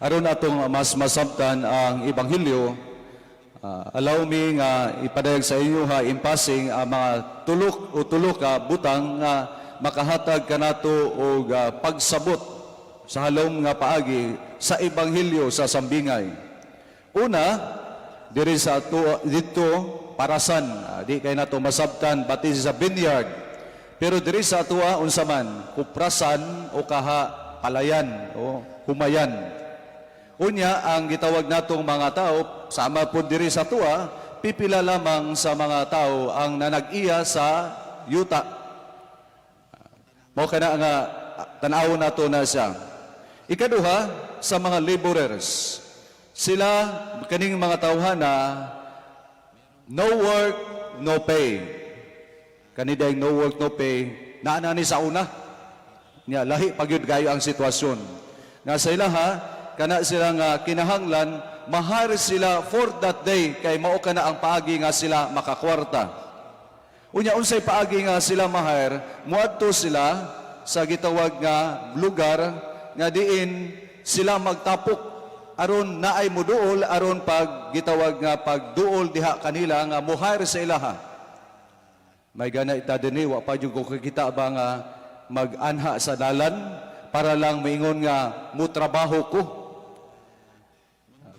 Aron atong mas masabtan ang Ebanghelyo, allow me nga ipadayag sa inyo ha in passing ang mga tulo ka butang nga makahatag kanato og pagsabot sa halom nga paagi sa Ebanghelyo sa Sambingay. Una, diri sa dito parasan, di kay nato masabtan batin sa vineyard. Pero diri sa atua unsa man kuprasan o kaha palayan o humayan. Unya ang gitawag natong mga tao sama po diri sa atua, pipila lamang sa mga tao ang nanag-iya sa yuta. Mao kana nga tan-awon nato na siya. Ikaduha, sa mga laborers. Sila kaning mga tawhana no work, no pay. Kaniday no work, no pay, naanani sa una. Nya lahi pagyud kayo ang sitwasyon. Nga sa ilaha, kana silang kinahanglan, mahar sila for that day, kay mao kana ang paagi nga sila makakwarta. Unya, unsay paagi nga sila mahar, muadto sila sa gitawag nga lugar, nga diin sila magtapok, aron naay muduol, aron pag gitawag nga pagduol diha kanila nga muhar sa ilaha. May gana ita dinhi, wa pa jud ko kita ba nga mag-anha sa dalan para lang maingon nga mutrabaho ko.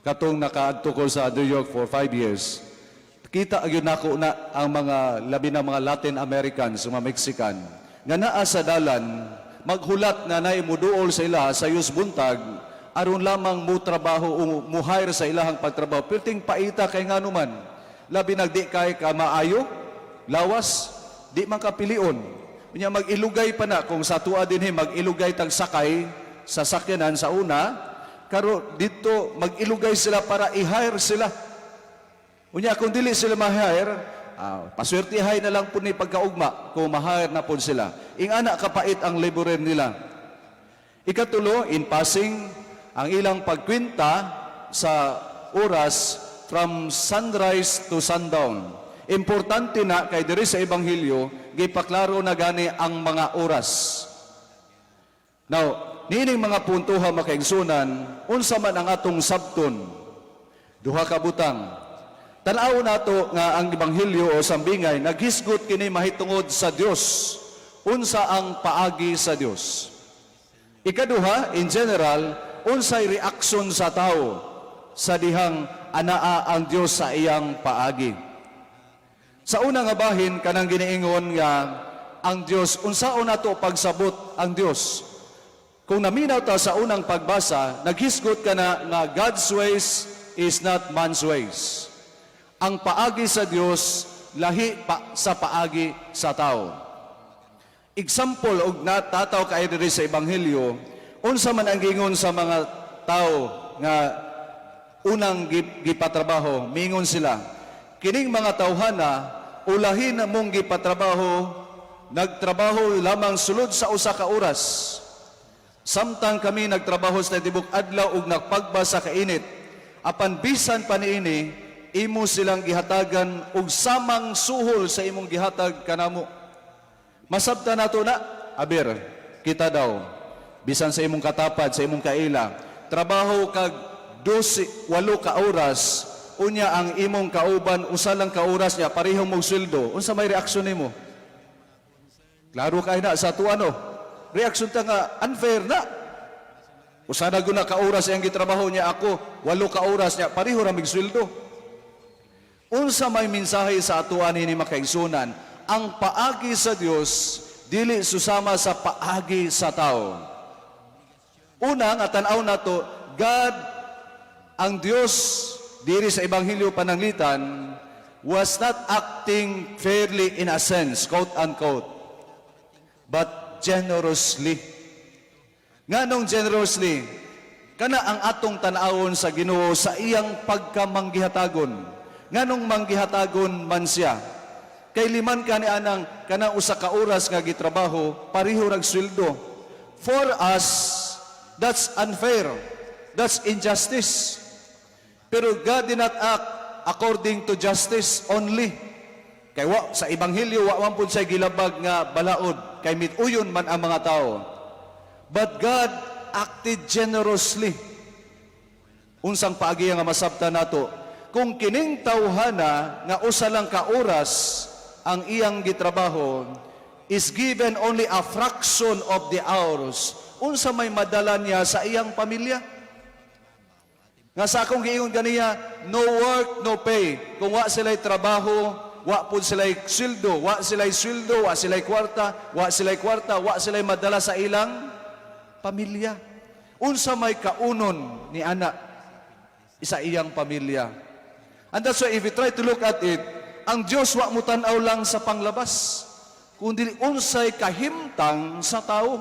Katong nakaadto ko sa New York for 5 years, kita agyon nako na ang mga labi na mga Latin Americans, mga Mexican, nga naa sa dalan, maghulat nga nay muduol sa ilaha sa yus buntag, aron lamang mo trabaho o mo hire sa ilahang pagtrabaho. Perting paita kay nga naman, labi nagdi kay ka maayo, lawas, di man kapilion. Unya mag-ilugay pa na, kung sa tuwa din mag-ilugay tag sakay sa sakyanan sa una, karo dito mag-ilugay sila para i-hire sila. Unya kung dili sila ma-hire, paswertihay na lang po ni pagkaugma kung ma-hire na po sila. Ingana kapait ang laborer nila. Ikatulo, in passing, ang ilang pagkwinta sa oras from sunrise to sundown. Importante na kay diri sa Ebanghelyo, gipaklaro na gani ang mga oras. Now, nining mga puntuha makaigsunan, unsa man ang atong sabton, duha ka butang. Tan-aw nato nga ang Ebanghelyo o Sambingay naghisgot kini mahitungod sa Dios. Unsa ang paagi sa Dios? Ikaduha, in general, unsay reaksyon sa tao sa dihang anaa ang Dios sa iyang paagi. Sa una nga bahin kanang giniingon nga ang Dios, unsaon nato pagsabot ang Dios? Kung naminaw ta sa unang pagbasa, naghisgot ka na nga God's ways is not man's ways. Ang paagi sa Dios lahi pa sa paagi sa tao. Example og natataw kay diri sa Ebanghelyo, unsa man ang gingon sa mga tao nga unang gipatrabaho, mingon sila, kining mga tawhana ulahin na mong gipatrabaho, nagtrabaho lamang sulod sa usa ka oras. Samtang kami nagtrabaho sa tibok adlaw ug nagpagbasa ka init, apan bisan pa niini, imo silang gihatagan og samang suhol sa imong gihatag kanamo. Masabtan nato na, aber, kita daw, bisan sa imong katapad, sa imong kaila, trabaho kag 8 ka oras, unya ang imong kauban, usa lang ka oras niya, parehong mong sweldo. Unsa may reaksyon nimo? Klaro kay na sa tuano. Reaksyon ta nga unfair na. Usa na guna ka oras ang gitrabaho niya ako, 8 ka oras niya, pareho ra mig sweldo. Unsa may mensahe sa atuan ni makaigsunan? Ang paagi sa Dios dili susama sa paagi sa tao. Una nga tan-aw nato, God ang Dios diri sa Ebanghelyo pananglitan was not acting fairly in a sense, quote unquote, but generously. Nganong generously? Kana ang atong tan-awon sa Ginoo sa iyang pagkamanggihatagon. Nganong manggihatagon man siya? Kay liman kani anang kana usa ka oras nga gitrabaho, pareho rag sweldo. For us, that's unfair. That's injustice. Pero God did not act according to justice only. Kay sa Ebanghelyo, wa man pud say gilabag nga balaod, kay mituyon man ang mga tao. But God acted generously. Unsang paagi nga masabtan nato, kung kining tawhana nga usa lang ka oras ang iyang gitrabaho is given only a fraction of the hours, unsa may madala niya sa iyang pamilya? Nga sa akong giingon ganiya, no work, no pay. Kung wa sila'y trabaho, wa pud sila'y sweldo, wa sila'y kwarta, wa sila'y madala sa ilang pamilya. Unsa may kaunon ni ana sa iyang pamilya. And that's why if you try to look at it, ang Diyos wa mo tan-aw lang sa panglabas, kundi unsay kahimtang sa tao.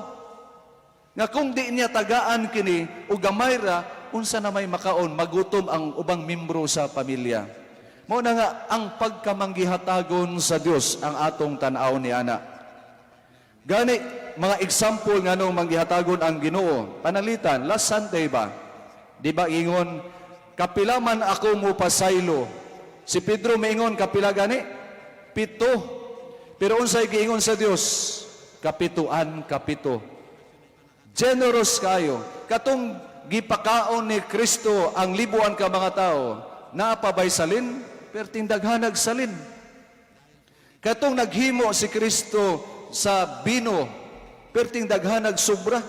Nga kung di niya tagaan kini o gamay ra, unsa na may makaon, magutom ang ubang membro sa pamilya. Mao na nga ang pagkamanggihatagon sa Dios ang atong tan-aw ni ana. Gani mga example nga nung manggihatagon ang Ginoo. Panalitan last Sunday ba? Di ba ingon, kapila man ako mo pasaylo. Si Pedro maingon kapila gani? 7. Pero unsay giingon sa Dios? Kapituan. Generous kayo. Katong gipakaon ni Kristo ang libuan ka mga tao, napabay salin, perting daghanag salin. Katong naghimo si Kristo sa bino, perting daghanag sobra.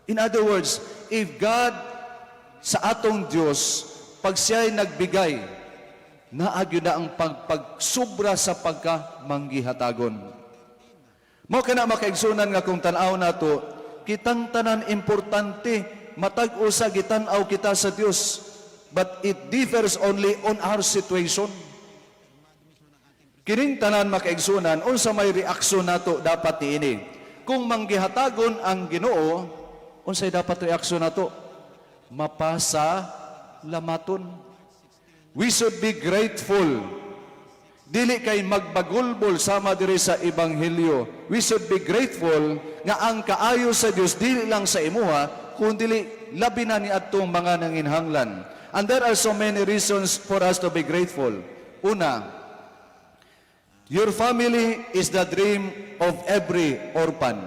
In other words, if God sa atong Dios, pag siya'y nagbigay, naagyo na ang pagsobra sa pagkamanggihatagon. Mao kana makaigsunan nga kung tan-aw nato, kitang tanan importante, matag usa gitan-aw kita sa Dios, but it differs only on our situation. Kining tanan makaigsunan, unsa may reaksyon nato dapat niini. Kung manggihatagon ang Ginoo, unsay dapat reaksyon nato? Mapasa lamaton. We should be grateful. Dili kay magbagulbol sama diri sa ebanghelyo. We should be grateful nga ang kaayo sa Dios dili lang sa imuha, kundi labi na ni atong mga nanginhanglan. And there are so many reasons for us to be grateful. Una, your family is the dream of every orphan.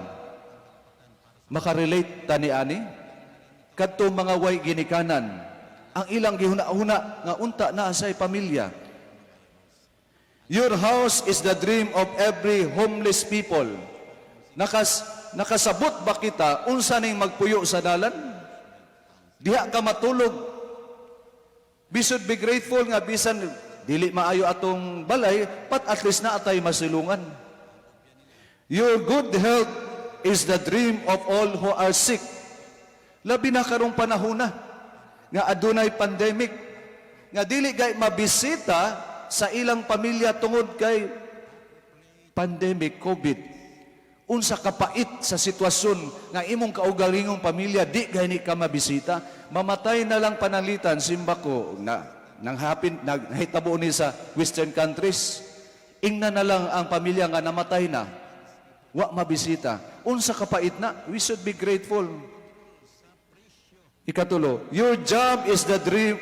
Makarelate ta ni ani? Kadto mga way ginikanan, ang ilang gihuna-huna nga unta na sa pamilya. Your house is the dream of every homeless people. Nakasabot ba kita unsa ning magpuyo sa dalan? Diha ka matulog. We should be grateful nga bisan dili maayo atong balay, but at least na atay masilungan. Your good health is the dream of all who are sick. Labi na karong panahon na nga adunay pandemic, nga dili gay mabisita sa ilang pamilya tungod kay pandemic, COVID. Unsa kapait sa sitwasyon nga imong kaugalingong pamilya, di gani ka mabisita, mamatay na lang panalitan, simba ko, naghitabo ni sa Western countries, ingna na lang ang pamilya nga namatay na, wa mabisita. Unsa kapait na, we should be grateful. Ikatulo, your job is the dream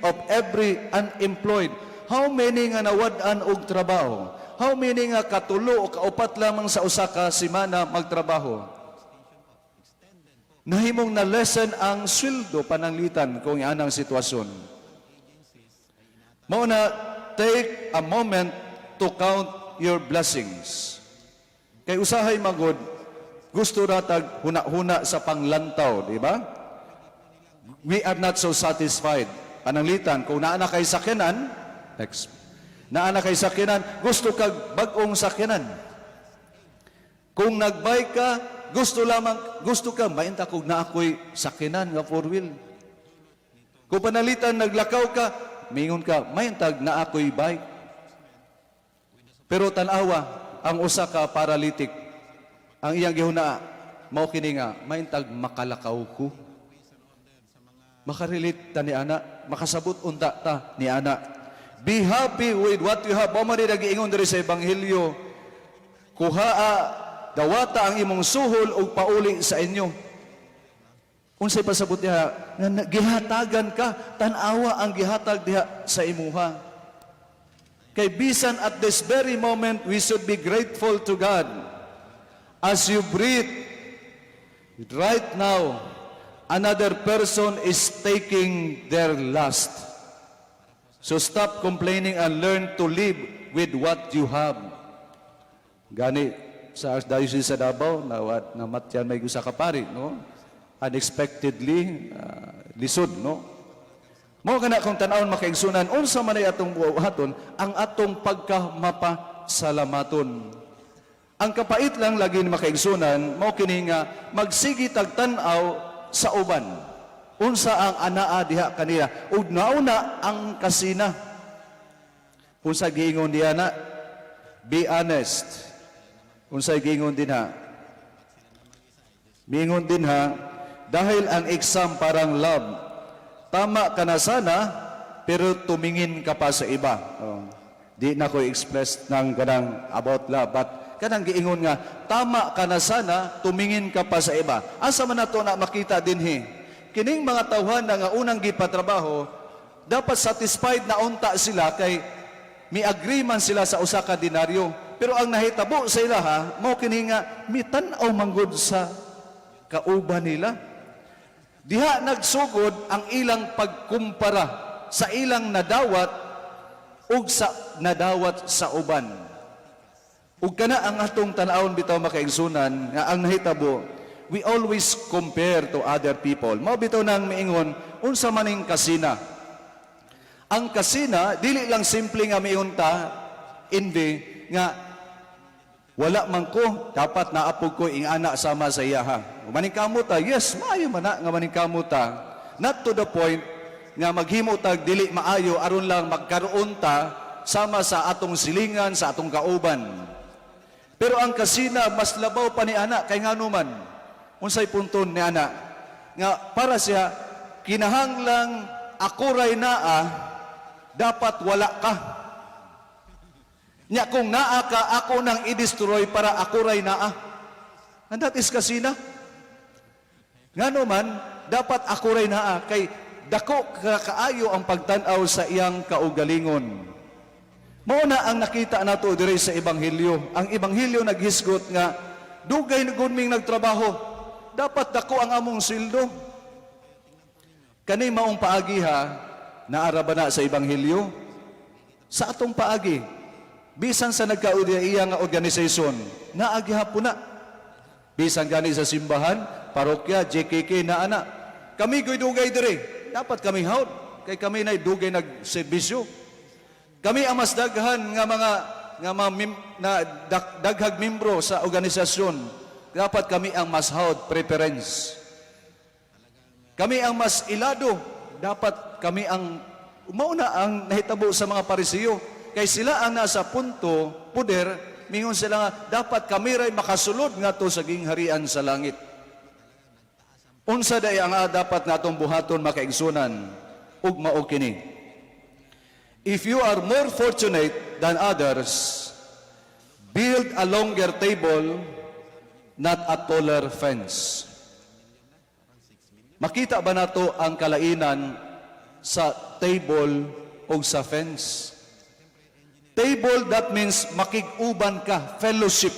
of every unemployed. How many nga nawad-an og trabaho? How many nga katulo o kaupat lamang sa usa ka semana magtrabaho? Nahimong na lessen ang sweldo pananglitan kung anang sitwasyon. Mao na, take a moment to count your blessings. Kay usahay magod, gusto ratag huna-huna sa panglantaw, di ba? We are not so satisfied. Pananglitan, kung naana kay sakyanan, next. Naana kay sakyanan, gusto kag bag-ong sakyanan. Kung nagbike ka, gusto ka, mainta kung na ako'y sakyanan nga 4-wheel. Kung panalitan, naglakaw ka, mingon ka, maintag na ako'y bike. Pero tanawa, ang usa ka paralytic, ang iyang gihuna, mao kini nga, maintag makalakaw ko. Makarelate ta ni ana, makasabot unta ta ni ana. Be happy with what you have. Mao man giingon diri sa ebanghelyo, kuhaa dawata ang imong suhol og pauli sa inyo. Unsay pasabot niya, nga gihatagan ka, tan-awa ang gihatag diha sa imuha. Kay bisan at this very moment, we should be grateful to God. As you breathe right now, another person is taking their last. So stop complaining and learn to live with what you have. Gani sa Archdiocese sa Davao, namatyan may gusa ka pari, no? Unexpectedly, lisod, no? Mao kana kung tan-awon makaigsunan, unsa man ay atong buhaton, ang atong pagkamapasalamaton. Ang kapait lang lagi ni makaigsunan, mao kini nga magsigi tagtan-aw sa uban. Unsa ang anaa diha kanila, ug nauna ang kasina. Unsa giingon diha na? Be honest. Unsa giingon din ha? Mingon din ha, dahil ang exam parang love. Tama ka na sana, pero tumingin ka pa sa iba. Di na ko express ng ganang about love, but kanang giingon nga, tama ka na sana, tumingin ka pa sa iba. Asa man nato na makita dinhi? Kining mga tawhan na nga unang gipatrabaho, dapat satisfied na unta sila kay mi agreement sila sa usa ka denaryo. Pero ang nahitabo sa ilaha, mao kini nga mitan-aw manggod sa kauban nila. Diha nagsugod ang ilang pagkumpara sa ilang nadawat ug sa nadawat sa uban. Ug kana ang atong tan-awon bitaw makaigsunan nga ang nahitabo, we always compare to other people. Mao bitaw nang miingon unsa maning kasina. Ang kasina dili lang simple nga miingon ta envy nga wala man ko dapat naapog ko ing anak sama sa iya ha. Maning kamuta, yes, maayo man na nga maning kamuta. Not to the point nga maghimo tag dili maayo aron lang magkaroon ta sama sa atong silingan, sa atong kauban. Pero ang kasina, mas labaw pa ni anak, kay nga naman, unsay punton ni anak, nga para siya, kinahanglang akuray naa, dapat wala ka. Nya kung naa ka, ako nang i-destroy para akuray naa. And that is kasina. Nga naman, dapat akuray naa, kay dako kaayo ang pagtanaw sa iyang kaugalingon. Mao na ang nakita nato diri sa ebanghelyo. Ang ebanghelyo naghisgot nga dugay na gunming nagtrabaho. Dapat dako ang among sweldo. Kani maong paagi ha, naara ba na sa ebanghelyo? Sa atong paagi, bisan sa nagkaudiya nga organisasyon, naagi hapon na. Bisan gani sa simbahan, parokya, JKK na ana. Kami dugay diri. Dapat kami haud kay kami na dugay nagserbisyo. Kami ang mas daghan nga mga daghag membro sa organisasyon. Dapat kami ang mas haud preference. Kami ang mas ilado. Dapat kami ang mauna ang nahitabo sa mga parisiyo. Kay sila ang nasa punto, puder, mingon sila nga, dapat kami ray makasulod nga to sa gingharian sa langit. Unsa day ang dapat natong buhaton makaigsunan ug mao kini. If you are more fortunate than others, build a longer table, not a taller fence. Makita ba nato ang kalainan sa table o sa fence? Table, that means makig-uban ka, fellowship.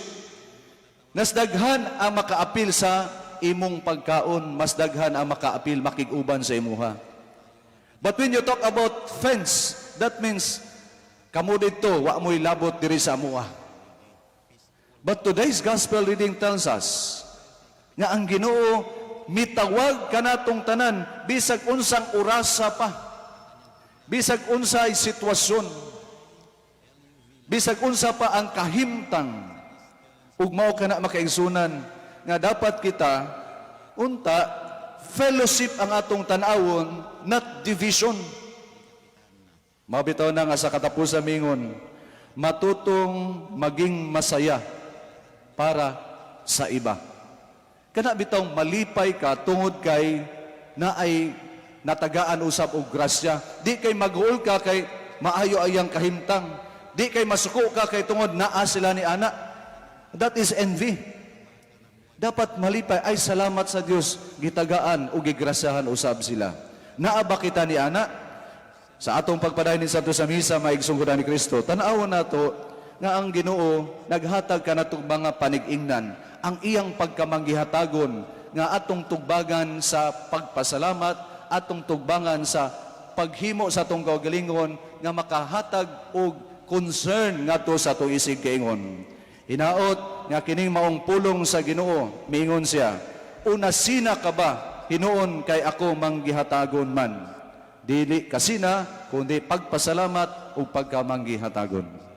Mas daghan ang makaapil sa imong pagkaon, mas daghan ang makaapil, makig-uban sa imuha. But when you talk about fence, that means kamo dito wa mo'y labot diri sa amuha. But today's gospel reading tells us nga ang Ginoo mitawag kanatong tanan bisag unsang orasa pa, bisag unsay sitwasyon, bisag unsa pa ang kahimtang, ug mao kana makaigsunan nga dapat kita unta fellowship ang atong tan-awon, not division. Mabitaw na nga sa katapusan mingon, matutong maging masaya para sa iba. Kana bitong malipay ka tungod kay na ay natagaan usab og grasya. Di kay maghuol ka kay maayo ayang kahimtang. Di kay masuko ka kay tungod naa sila ni ana. That is envy. Dapat malipay, ay salamat sa Dios, gitagaan o gigrasyahan usab sila. Naa ba kita ni ana? Sa atong pagpadayon ni Santo sa Misa, maigsunggudan ni Kristo, tan-awon nato nga ang Ginoo naghatag kanatong mga panig-ingnan, ang iyang pagkamanggihatagon nga atong tugbangan sa pagpasalamat, atong tugbangan sa paghimo sa atong kaugalingon nga makahatag og concern ngadto sa ato isig kaingon. Hinaot nga kining maong pulong sa Ginoo, miingon siya, una sina ka ba hinuon kay ako manggihatagon man? Dili kasina kundi pagpasalamat o pagkamanggihatagon.